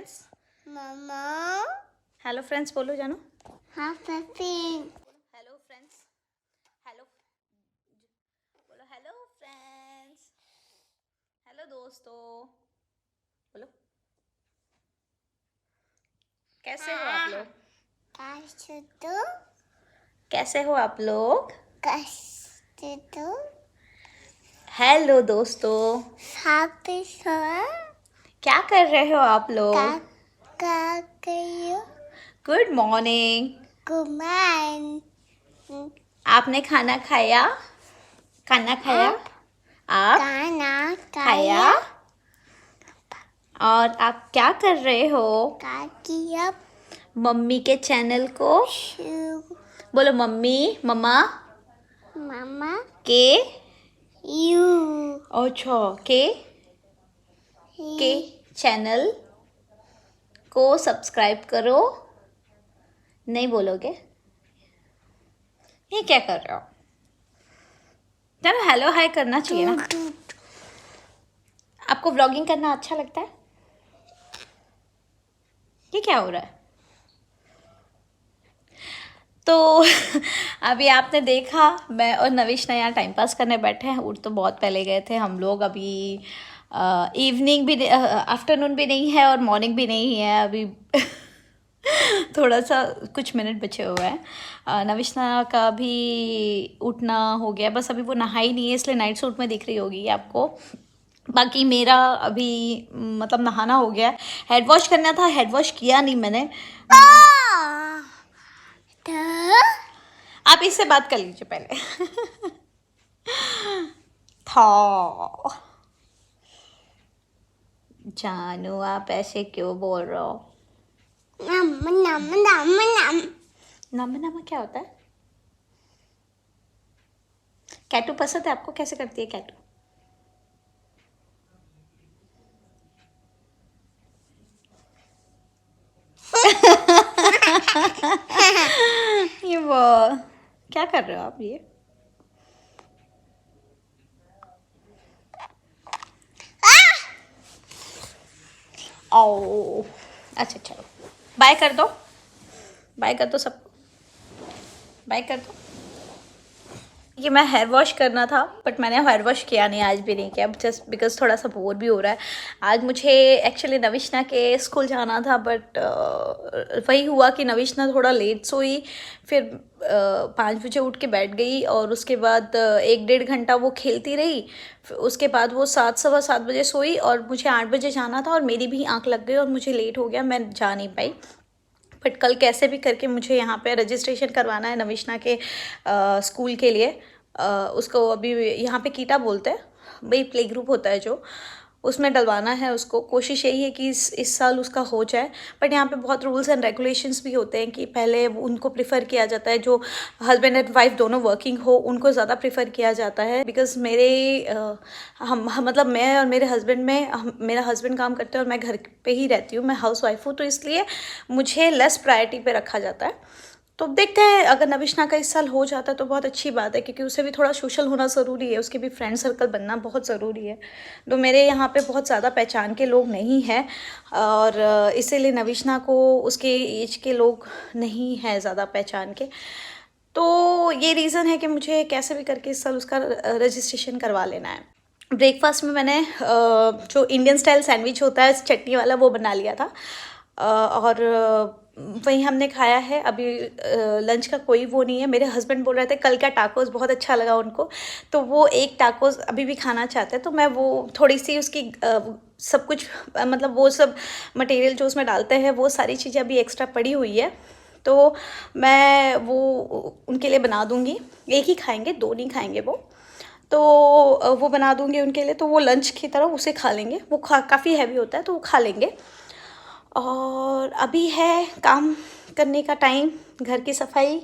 Friends. मामा। Hello friends बोलो जानू। हाँ पपी। Hello friends. हेलो बोलो। Hello friends. हेलो दोस्तों बोलो। कैसे हो आप लोग? कैसे तो कैसे हो आप लोग? कैसे तो हेलो दोस्तों। हैप्पी सो क्या कर रहे हो आप का लोग? का कयो गुड मॉर्निंग। गुमान आपने खाना खाया? खाना खाया? आप आप गाना खाया? गाया और आप क्या कर रहे हो? काकिया मम्मी के चैनल को शू बोलो। मम्मी मम्मा मामा के यू अच्छा के चैनल को सब्सक्राइब करो। नहीं बोलोगे? ये क्या कर रहे हो? चलो हेलो हाय करना चाहिए ना। आपको व्लॉगिंग करना अच्छा लगता है? ये क्या हो रहा है? तो अभी आपने देखा मैं और नविश ने यहाँ टाइम पास करने बैठे हैं। उठ तो बहुत पहले गए थे हम लोग। अभी इवनिंग भी आफ्टरनून भी नहीं है और मॉर्निंग भी नहीं है अभी। थोड़ा सा कुछ मिनट बचे हुए हैं। नविशना का भी उठना हो गया। बस अभी वो नहाई नहीं है इसलिए नाइट सूट में दिख रही होगी आपको। बाकी मेरा अभी मतलब नहाना हो गया। हेड वॉश करना था, हेड वॉश किया नहीं मैंने। आप इससे बात कर लीजिए पहले। था जानू आप ऐसे क्यों बोल रहे हो? नम नम नम नम नम नम क्या होता है? कैटू पसंद है आपको? कैसे करती है कैटू? ये वो क्या कर रहे हो आप ये? ओ अच्छा चलो बाय कर दो। बाय कर दो सबको। बाय कर दो। ये मैं हेयर वॉश करना था बट मैंने हेयर वॉश किया नहीं, आज भी नहीं किया, जस्ट बिकॉज थोड़ा सा बोर भी हो रहा है। आज मुझे एक्चुअली नविशना के स्कूल जाना था बट वही हुआ कि नविशना थोड़ा लेट सोई। फिर 5 बजे उठ के बैठ गई और उसके बाद 1-1.5 घंटा वो खेलती रही। फिर उसके बाद वो 7 सवा 7 बजे सोई और मुझे 8 बजे जाना था और मेरी भी आँख लग गई और मुझे लेट हो गया, मैं जा नहीं पाई। बट कल कैसे भी करके मुझे यहाँ पे रजिस्ट्रेशन करवाना है नविशना के स्कूल के लिए। उसको अभी यहाँ पे कीटा बोलते हैं भाई, प्ले ग्रुप होता है जो, उसमें डलवाना है उसको। कोशिश यही है कि इस साल उसका हो जाए। बट यहाँ पे बहुत रूल्स एंड रेगुलेशंस भी होते हैं कि पहले उनको प्रिफ़र किया जाता है जो हस्बैंड एंड वाइफ दोनों वर्किंग हो उनको ज़्यादा प्रिफ़र किया जाता है। बिकॉज मेरे मतलब मैं और मेरे हस्बैंड में मेरा हस्बैंड काम करते हैं और मैं घर पे ही रहती हूँ, मैं हाउस वाइफ हूँ, तो इसलिए मुझे लेस प्रायोरिटी पे रखा जाता है। तो देखते हैं अगर नविशना का इस साल हो जाता है तो बहुत अच्छी बात है क्योंकि उसे भी थोड़ा सोशल होना ज़रूरी है, उसके भी फ्रेंड सर्कल बनना बहुत ज़रूरी है। तो मेरे यहाँ पे बहुत ज़्यादा पहचान के लोग नहीं हैं और इसीलिए नविशना को उसके एज के लोग नहीं हैं ज़्यादा पहचान के। तो ये रीज़न है कि मुझे कैसे भी करके इस साल उसका रजिस्ट्रेशन करवा लेना है। ब्रेकफास्ट में मैंने जो इंडियन स्टाइल सैंडविच होता है चटनी वाला वो बना लिया था और वही हमने खाया है। अभी लंच का कोई वो नहीं है। मेरे हस्बैंड बोल रहे थे कल का टाकोस बहुत अच्छा लगा उनको, तो वो एक टाकोस अभी भी खाना चाहते हैं। तो मैं वो थोड़ी सी उसकी सब कुछ मतलब वो सब मटेरियल जो उसमें डालते हैं वो सारी चीज़ें अभी एक्स्ट्रा पड़ी हुई है, तो मैं वो उनके लिए बना दूँगी। एक ही खाएंगे, 2 नहीं खाएंगे वो, तो वो बना दूँगी उनके लिए, तो वो लंच की तरह उसे खा लेंगे। वो काफ़ी हैवी होता है तो वो खा लेंगे। और अभी है काम करने का टाइम, घर की सफाई,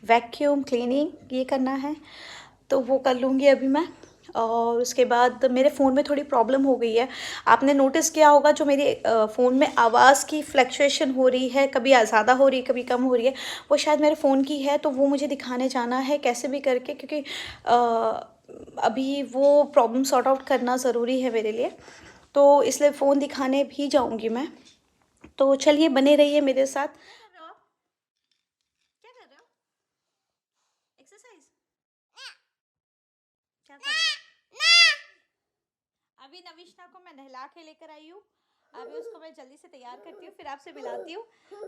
वैक्यूम क्लीनिंग ये करना है तो वो कर लूँगी अभी मैं। और उसके बाद मेरे फ़ोन में थोड़ी प्रॉब्लम हो गई है। आपने नोटिस किया होगा जो मेरे फ़ोन में आवाज़ की फ्लक्चुएशन हो रही है, कभी ज़्यादा हो रही है कभी कम हो रही है, वो शायद मेरे फ़ोन की है। तो वो मुझे दिखाने जाना है कैसे भी करके, क्योंकि अभी वो प्रॉब्लम सॉर्ट आउट करना ज़रूरी है मेरे लिए, तो इसलिए फ़ोन दिखाने भी जाऊँगी मैं। तो चलिए बने रहिए मेरे साथ। क्या कर रहे हो? एक्सरसाइज क्या कर रहे हो? अभी नविष्णा को मैं नहला के लेकर आई हूँ। अभी उसको मैं जल्दी से तैयार करती हूँ, फिर आपसे मिलाती हूँ।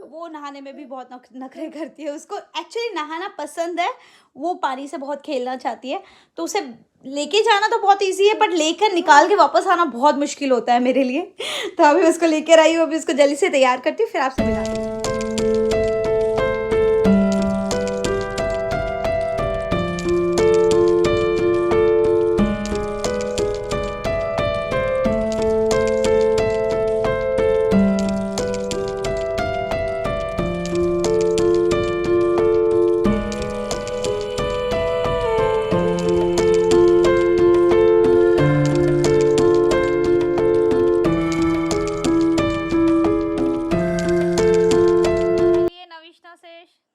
वो नहाने में भी बहुत नखरे करती है। उसको एक्चुअली नहाना पसंद है, वो पानी से बहुत खेलना चाहती है। तो उसे लेके जाना तो बहुत इजी है, बट लेकर निकाल के वापस आना बहुत मुश्किल होता है मेरे लिए। तो अभी उसको लेकर आई हूँ, अभी उसको जल्दी से तैयार करती हूँ, फिर आपसे मिलाती हूँ।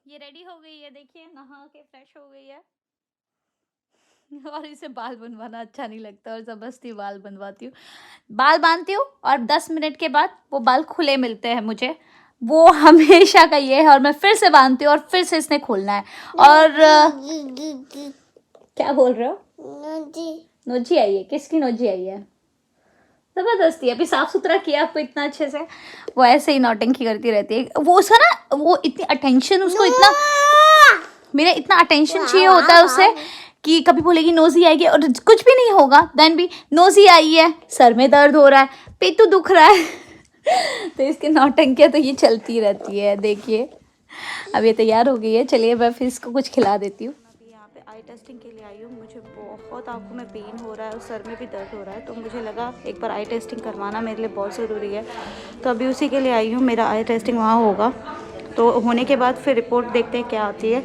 ये रेडी हो गई है, देखिए नहा के फ्रेश हो गई है। और इसे बाल बनवाना अच्छा नहीं लगता और जबरदस्ती बाल बनवाती हूँ। बाल बांधती हूँ और 10 मिनट के बाद वो बाल खुले मिलते हैं मुझे। वो हमेशा का ये है, और मैं फिर से बांधती हूँ और फिर से इसने खोलना है। और क्या बोल रहे हो? नोजी आई है? किसकी नोजी आई है? जबरदस्ती। अभी साफ सुथरा किया आपको इतना अच्छे से, वो ऐसे ही नौटंकी करती रहती है। वो उसका ना, वो इतनी अटेंशन, उसको इतना, मेरा इतना अटेंशन चाहिए होता है उसे, कि कभी बोलेगी नोजी आएगी और कुछ भी नहीं होगा, देन भी नोजी आई है, सर में दर्द हो रहा है, पेटू दुख रहा है। तो इसकी नौटंकियाँ तो ये चलती रहती है। देखिए अब ये तैयार हो गई है, चलिए मैं फिर इसको कुछ खिला देती हूँ। अभी यहाँ पे आई टेस्टिंग के लिए आई हूँ। मुझे बहुत आंखों में पेन हो रहा है और सर में भी दर्द हो रहा है, तो मुझे लगा एक बार आई टेस्टिंग करवाना मेरे लिए बहुत ज़रूरी है। तो अभी उसी के लिए आई हूँ। मेरा आई टेस्टिंग वहाँ होगा, तो होने के बाद फिर रिपोर्ट देखते हैं क्या आती है।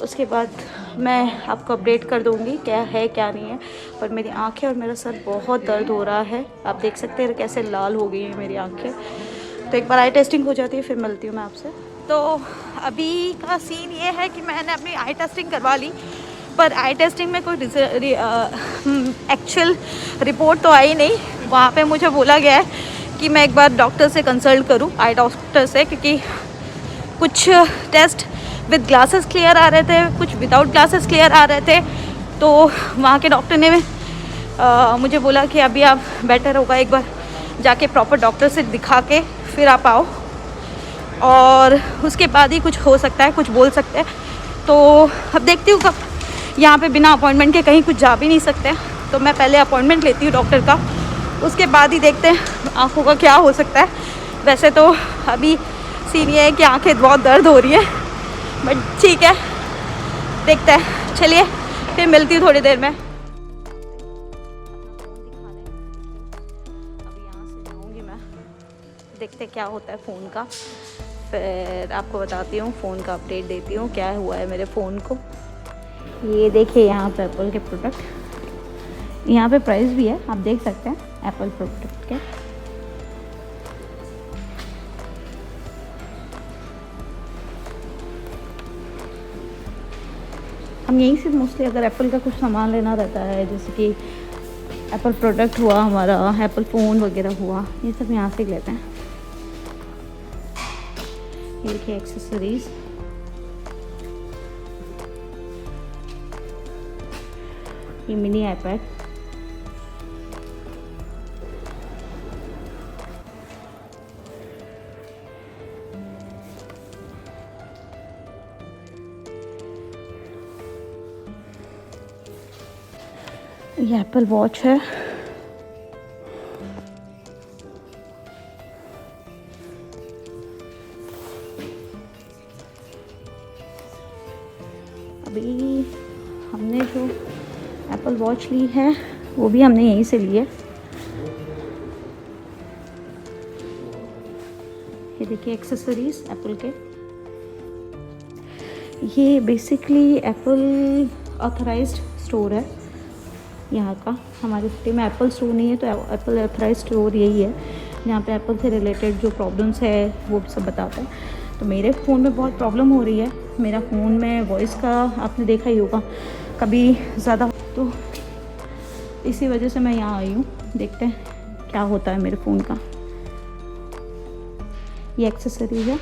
उसके बाद मैं आपको अपडेट कर दूँगी क्या है क्या नहीं है। पर मेरी आँखें और मेरा सर बहुत दर्द हो रहा है, आप देख सकते हैं कैसे लाल हो गई हैं मेरी आँखें। तो एक बार आई टेस्टिंग हो जाती है फिर मिलती हूँ मैं आपसे। तो अभी का सीन ये है कि मैंने अपनी आई टेस्टिंग करवा ली, पर आई टेस्टिंग में कोई एक्चुअल रिपोर्ट तो आई नहीं। वहाँ पे मुझे बोला गया है कि मैं एक बार डॉक्टर से कंसल्ट करूँ, आई डॉक्टर से, क्योंकि कुछ टेस्ट विद ग्लासेस क्लियर आ रहे थे, कुछ विदाउट ग्लासेस क्लियर आ रहे थे। तो वहाँ के डॉक्टर ने मुझे बोला कि अभी आप बेटर होगा एक बार जाके प्रॉपर डॉक्टर से दिखा के फिर आप आओ, और उसके बाद ही कुछ हो सकता है, कुछ बोल सकते हैं। तो अब देखती हूँ कब, यहाँ पे बिना अपॉइंटमेंट के कहीं कुछ जा भी नहीं सकते, तो मैं पहले अपॉइंटमेंट लेती हूँ डॉक्टर का, उसके बाद ही देखते हैं आँखों का क्या हो सकता है। वैसे तो अभी सीन ये है कि आँखें बहुत दर्द हो रही है, बट ठीक है देखते हैं। चलिए फिर मिलती हूँ थोड़ी देर में। अभी यहाँ से जाऊँगी मैं, देखते क्या होता है फ़ोन का, फिर आपको बताती हूँ, फ़ोन का अपडेट देती हूँ क्या हुआ है मेरे फ़ोन को। ये देखिए यहाँ पे एप्पल के प्रोडक्ट, यहाँ पे प्राइस भी है, आप देख सकते हैं एप्पल प्रोडक्ट के। हम यहीं से मोस्टली अगर एप्पल का कुछ सामान लेना रहता है, जैसे कि एप्पल प्रोडक्ट हुआ हमारा, एप्पल फ़ोन वगैरह हुआ, ये सब यहाँ से लेते हैं। ये देखिए एक्सेसरीज, ये मिनी आईपैड, ये एप्पल वॉच है, अभी हमने जो एप्पल वॉच ली है वो भी हमने यहीं से ली है। ये देखिए एक्सेसरीज एप्पल के, ये बेसिकली एप्पल ऑथराइज्ड स्टोर है यहाँ का। हमारे सिटी में एप्पल स्टोर नहीं है, तो एप्पल ऑथराइज्ड स्टोर यही है, जहाँ पे एप्पल से रिलेटेड जो प्रॉब्लम्स है वो सब बताता है। तो मेरे फ़ोन में बहुत प्रॉब्लम हो रही है, मेरा फ़ोन में वॉइस का आपने देखा ही होगा कभी ज़्यादा, तो इसी वजह से मैं यहाँ आई हूँ। देखते हैं क्या होता है मेरे फ़ोन का। ये एक्सेसरीज है।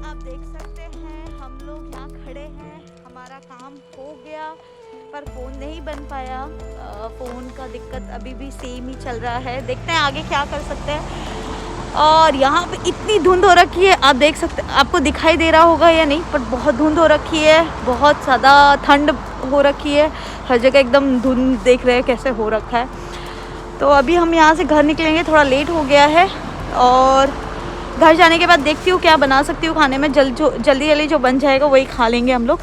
आप देख सकते हैं हम लोग यहाँ खड़े हैं, हमारा काम हो गया पर फ़ोन नहीं बन पाया। फ़ोन का दिक्कत अभी भी सेम ही चल रहा है, देखते हैं आगे क्या कर सकते हैं। और यहाँ पे इतनी धुंध हो रखी है, आप देख सकते हैं, आपको दिखाई दे रहा होगा या नहीं, पर बहुत धुंध हो रखी है, बहुत ज़्यादा ठंड हो रखी है, हर जगह एकदम धुंध, देख रहे हैं कैसे हो रखा है। तो अभी हम यहाँ से घर निकलेंगे, थोड़ा लेट हो गया है और घर जाने के बाद देखती हूँ क्या बना सकती हूँ खाने में, जल्दी जो बन जाएगा वही खा लेंगे हम लोग।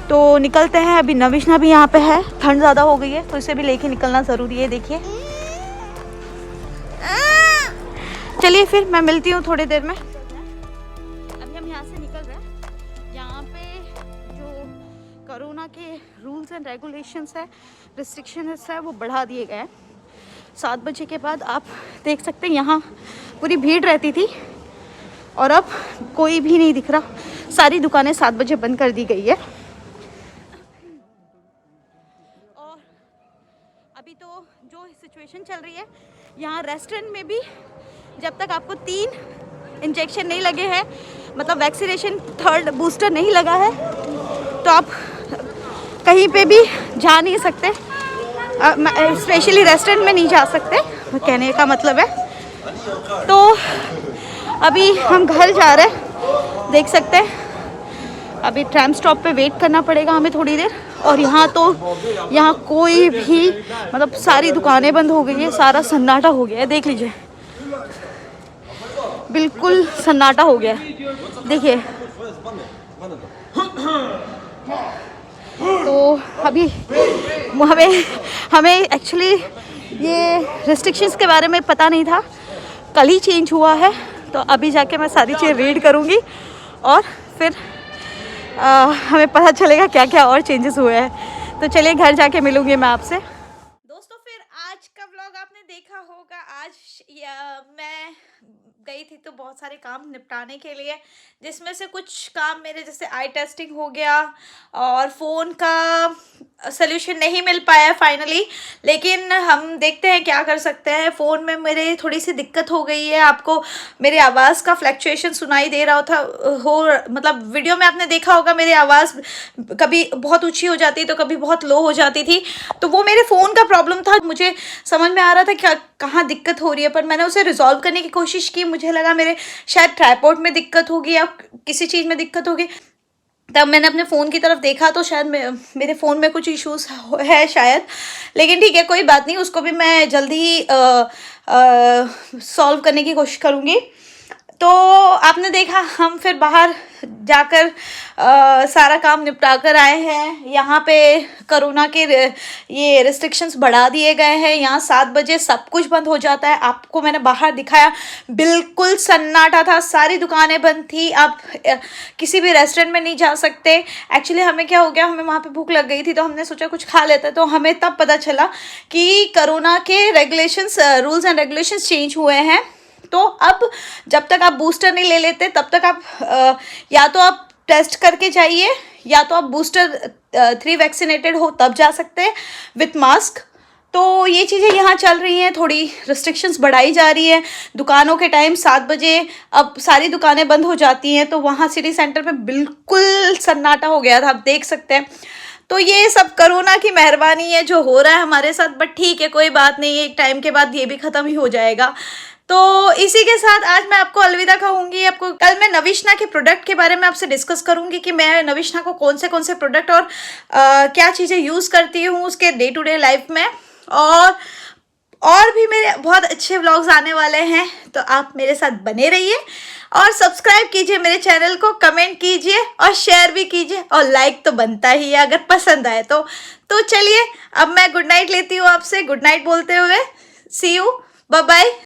तो निकलते हैं। अभी नविशना भी यहाँ पे है, ठंड ज़्यादा हो गई है तो इसे भी लेके निकलना ज़रूरी है। देखिए, चलिए फिर मैं मिलती हूँ थोड़ी देर में। अभी हम यहाँ से निकल रहे हैं। यहाँ पे जो कोरोना के रूल्स एंड रेगुलेशंस है, रिस्ट्रिक्शंस है, वो बढ़ा दिए गए हैं। 7 बजे के बाद आप देख सकते हैं यहाँ पूरी भीड़ रहती थी और अब कोई भी नहीं दिख रहा, सारी दुकानें 7 बजे बंद कर दी गई है। और अभी तो जो सिचुएशन चल रही है यहाँ रेस्टोरेंट में भी, जब तक आपको 3 इंजेक्शन नहीं लगे हैं, मतलब वैक्सीनेशन 3rd बूस्टर नहीं लगा है, तो आप कहीं पे भी जा नहीं सकते, स्पेशली रेस्टोरेंट में नहीं जा सकते, कहने का मतलब है। तो अभी हम घर जा रहे हैं, देख सकते हैं। अभी ट्रैम स्टॉप पे वेट करना पड़ेगा हमें थोड़ी देर। और यहाँ कोई भी, मतलब सारी दुकानें बंद हो गई है, सारा सन्नाटा हो गया है, देख लीजिए, बिल्कुल सन्नाटा हो गया है, देखिए। तो अभी हमें एक्चुअली ये रिस्ट्रिक्शंस के बारे में पता नहीं था, कल ही चेंज हुआ है, तो अभी जाके मैं सारी चीज़ रीड करूँगी और फिर हमें पता चलेगा क्या क्या और चेंजेस हुए हैं। तो चलिए घर जाके मिलूँगी मैं आपसे। दोस्तों, फिर आज का व्लॉग आपने देखा होगा। आज मैं गई थी तो बहुत सारे काम निपटाने के लिए, जिसमें से कुछ काम मेरे जैसे आई टेस्टिंग हो गया और फ़ोन का सल्यूशन नहीं मिल पाया फाइनली, लेकिन हम देखते हैं क्या कर सकते हैं। फ़ोन में मेरे थोड़ी सी दिक्कत हो गई है, आपको मेरी आवाज़ का फ्लक्चुएशन सुनाई दे रहा मतलब वीडियो में आपने देखा होगा मेरी आवाज़ कभी बहुत ऊंची हो जाती तो कभी बहुत लो हो जाती थी, तो वो मेरे फ़ोन का प्रॉब्लम था। मुझे समझ में आ रहा था क्या कहाँ दिक्कत हो रही है, पर मैंने उसे रिजॉल्व करने की कोशिश की। मुझे लगा मेरे शायद ट्राइपॉड में दिक्कत होगी या किसी चीज़ में दिक्कत होगी, तब मैंने अपने फ़ोन की तरफ देखा तो शायद मेरे फ़ोन में कुछ इश्यूज़ है शायद, लेकिन ठीक है, कोई बात नहीं, उसको भी मैं जल्दी सॉल्व करने की कोशिश करूँगी। तो आपने देखा हम फिर बाहर जाकर सारा काम निपटा कर आए हैं। यहाँ पे कोरोना के ये रिस्ट्रिक्शंस बढ़ा दिए गए हैं, यहाँ 7 बजे सब कुछ बंद हो जाता है। आपको मैंने बाहर दिखाया, बिल्कुल सन्नाटा था, सारी दुकानें बंद थी, आप किसी भी रेस्टोरेंट में नहीं जा सकते। एक्चुअली हमें क्या हो गया, हमें वहाँ पे भूख लग गई थी तो हमने सोचा कुछ खा लेते, तो हमें तब पता चला कि कोरोना के regulations, rules and regulations change हुए हैं। तो अब जब तक आप बूस्टर नहीं ले लेते तब तक आप या तो आप टेस्ट करके जाइए, या तो आप बूस्टर 3 वैक्सीनेटेड हो तब जा सकते हैं विथ मास्क। तो ये चीज़ें यहाँ चल रही हैं, थोड़ी रिस्ट्रिक्शंस बढ़ाई जा रही है। दुकानों के टाइम 7 बजे अब सारी दुकानें बंद हो जाती हैं, तो वहाँ सिटी सेंटर पे बिल्कुल सन्नाटा हो गया था, आप देख सकते हैं। तो ये सब कोरोना की मेहरबानी है जो हो रहा है हमारे साथ, बट ठीक है, कोई बात नहीं, एक टाइम के बाद ये भी ख़त्म ही हो जाएगा। तो इसी के साथ आज मैं आपको अलविदा कहूँगी। आपको कल मैं नविशना के प्रोडक्ट के बारे में आपसे डिस्कस करूँगी कि मैं नविशना को कौन से प्रोडक्ट और क्या चीज़ें यूज़ करती हूँ उसके डे टू डे लाइफ में, और भी मेरे बहुत अच्छे व्लॉग्स आने वाले हैं। तो आप मेरे साथ बने रहिए और सब्सक्राइब कीजिए मेरे चैनल को, कमेंट कीजिए और शेयर भी कीजिए, और लाइक तो बनता ही है अगर पसंद आए तो चलिए अब मैं गुड नाइट लेती हूँ आपसे, गुड नाइट बोलते हुए सी यू, बाय बाय।